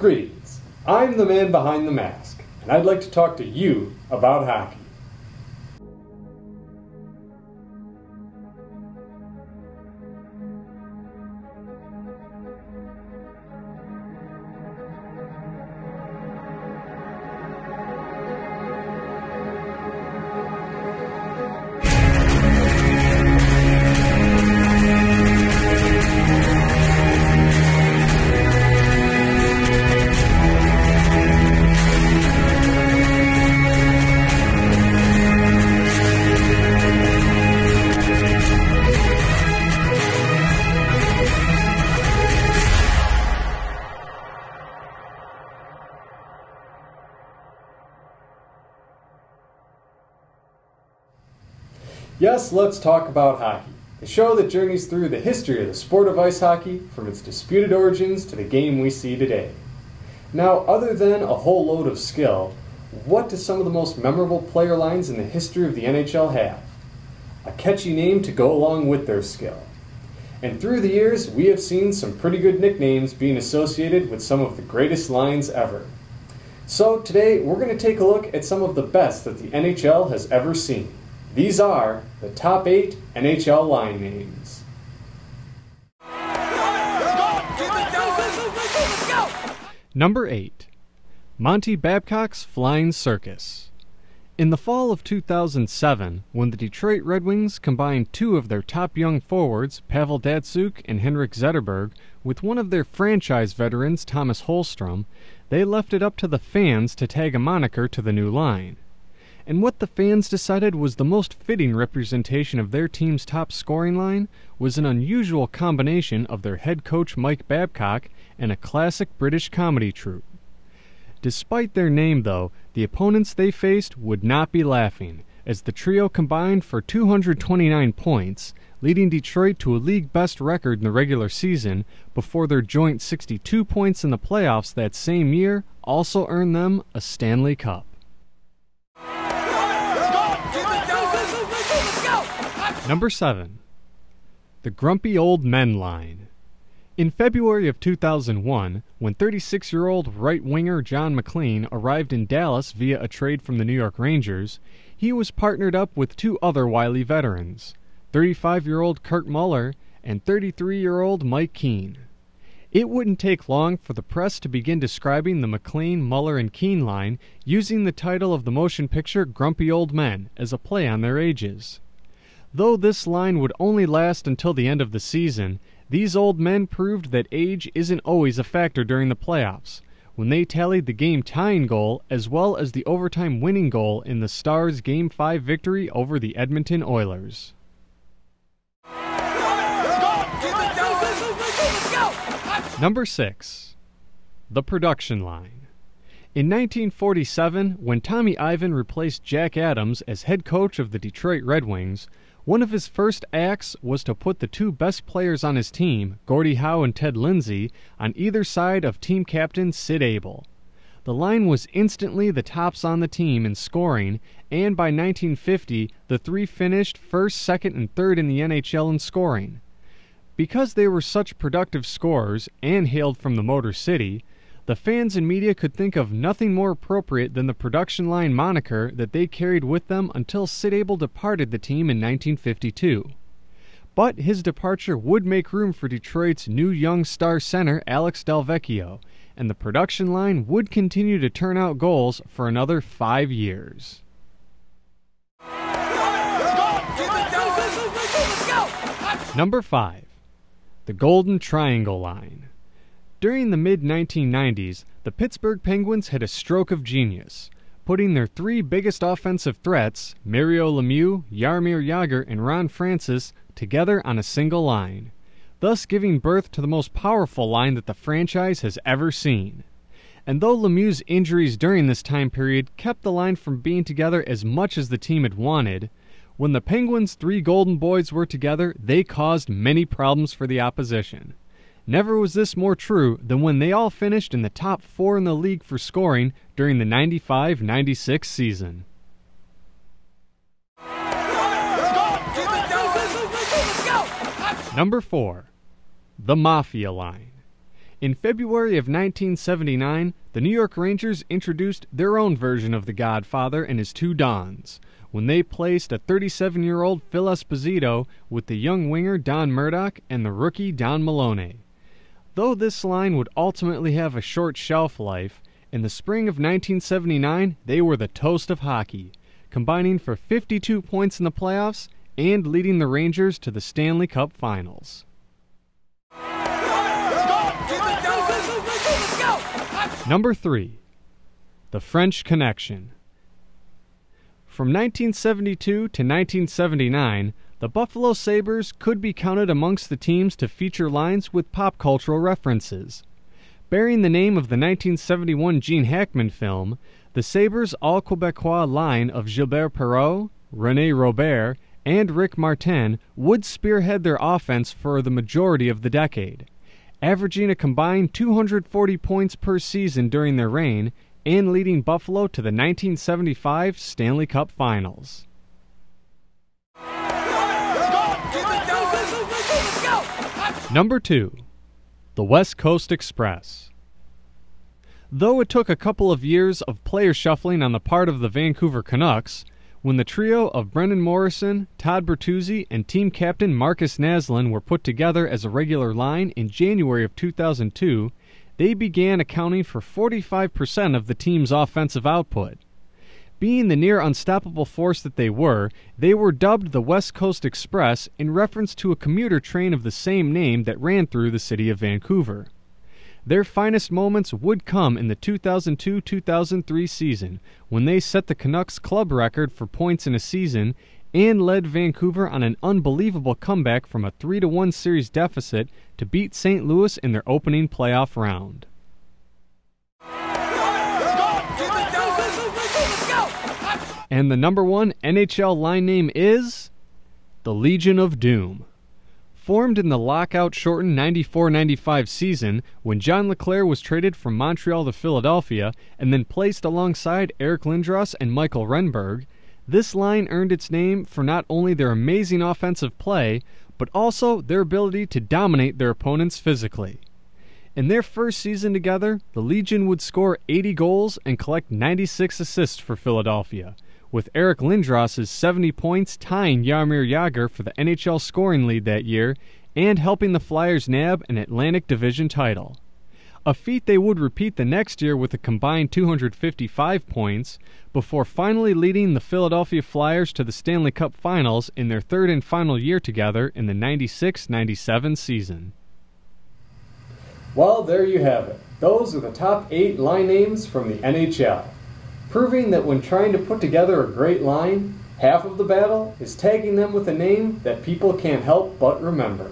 Greetings, I'm the man behind the mask, and I'd like to talk to you about hockey. Yes, let's talk about hockey, the show that journeys through the history of the sport of ice hockey from its disputed origins to the game we see today. Now, other than a whole load of skill, what do some of the most memorable player lines in the history of the NHL have? A catchy name to go along with their skill. And through the years, we have seen some pretty good nicknames being associated with some of the greatest lines ever. So today, we're going to take a look at some of the best that the NHL has ever seen. These are the top 8 NHL line names. Number 8. Monty Babcock's Flying Circus. In the fall of 2007, when the Detroit Red Wings combined two of their top young forwards, Pavel Datsyuk and Henrik Zetterberg, with one of their franchise veterans, Thomas Holmstrom, they left it up to the fans to tag a moniker to the new line. And what the fans decided was the most fitting representation of their team's top scoring line was an unusual combination of their head coach Mike Babcock and a classic British comedy troupe. Despite their name, though, the opponents they faced would not be laughing, as the trio combined for 229 points, leading Detroit to a league-best record in the regular season, before their joint 62 points in the playoffs that same year also earned them a Stanley Cup. Number 7. The Grumpy Old Men line. In February of 2001, when 36-year-old right-winger John McLean arrived in Dallas via a trade from the New York Rangers, he was partnered up with two other wily veterans, 35-year-old Kurt Muller and 33-year-old Mike Keane. It wouldn't take long for the press to begin describing the McLean, Muller, and Keane line using the title of the motion picture Grumpy Old Men as a play on their ages. Though this line would only last until the end of the season, these old men proved that age isn't always a factor during the playoffs, when they tallied the game-tying goal as well as the overtime winning goal in the Stars' Game 5 victory over the Edmonton Oilers. Number 6. The Production Line. In 1947, when Tommy Ivan replaced Jack Adams as head coach of the Detroit Red Wings, one of his first acts was to put the two best players on his team, Gordie Howe and Ted Lindsay, on either side of team captain Sid Abel. The line was instantly the tops on the team in scoring, and by 1950, the three finished first, second, and third in the NHL in scoring. Because they were such productive scorers and hailed from the Motor City, the fans and media could think of nothing more appropriate than the production line moniker that they carried with them until Sid Abel departed the team in 1952. But his departure would make room for Detroit's new young star center Alex Delvecchio, and the production line would continue to turn out goals for another 5 years. Number 5. The Golden Triangle Line. During the mid-1990s, the Pittsburgh Penguins had a stroke of genius, putting their three biggest offensive threats, Mario Lemieux, Jaromir Jagr, and Ron Francis, together on a single line, thus giving birth to the most powerful line that the franchise has ever seen. And though Lemieux's injuries during this time period kept the line from being together as much as the team had wanted, when the Penguins' three Golden Boys were together, they caused many problems for the opposition. Never was this more true than when they all finished in the top 4 in the league for scoring during the 95-96 season. Number 4. The Mafia Line. In February of 1979, the New York Rangers introduced their own version of the Godfather and his two Dons, when they placed a 37-year-old Phil Esposito with the young winger Don Murdoch and the rookie Don Maloney. Though this line would ultimately have a short shelf life, in the spring of 1979 they were the toast of hockey, combining for 52 points in the playoffs and leading the Rangers to the Stanley Cup Finals. Number 3. The French Connection. From 1972 to 1979, the Buffalo Sabres could be counted amongst the teams to feature lines with pop cultural references. Bearing the name of the 1971 Gene Hackman film, the Sabres' all-Quebecois line of Gilbert Perreault, René Robert, and Rick Martin would spearhead their offense for the majority of the decade, averaging a combined 240 points per season during their reign and leading Buffalo to the 1975 Stanley Cup Finals. Number 2. The West Coast Express. Though it took a couple of years of player shuffling on the part of the Vancouver Canucks, when the trio of Brendan Morrison, Todd Bertuzzi, and team captain Marcus Naslund were put together as a regular line in January of 2002, they began accounting for 45% of the team's offensive output. Being the near unstoppable force that they were dubbed the West Coast Express in reference to a commuter train of the same name that ran through the city of Vancouver. Their finest moments would come in the 2002-2003 season, when they set the Canucks club record for points in a season and led Vancouver on an unbelievable comeback from a 3-1 series deficit to beat St. Louis in their opening playoff round. And the number 1 NHL line name is the Legion of Doom. Formed in the lockout-shortened 94-95 season when John LeClair was traded from Montreal to Philadelphia and then placed alongside Eric Lindros and Michael Renberg, this line earned its name for not only their amazing offensive play, but also their ability to dominate their opponents physically. In their first season together, the Legion would score 80 goals and collect 96 assists for Philadelphia, with Eric Lindros' 70 points tying Jaromir Jagr for the NHL scoring lead that year and helping the Flyers nab an Atlantic Division title. A feat they would repeat the next year with a combined 255 points, before finally leading the Philadelphia Flyers to the Stanley Cup Finals in their third and final year together in the 96-97 season. Well, there you have it. Those are the top 8 line names from the NHL, proving that when trying to put together a great line, half of the battle is tagging them with a name that people can't help but remember.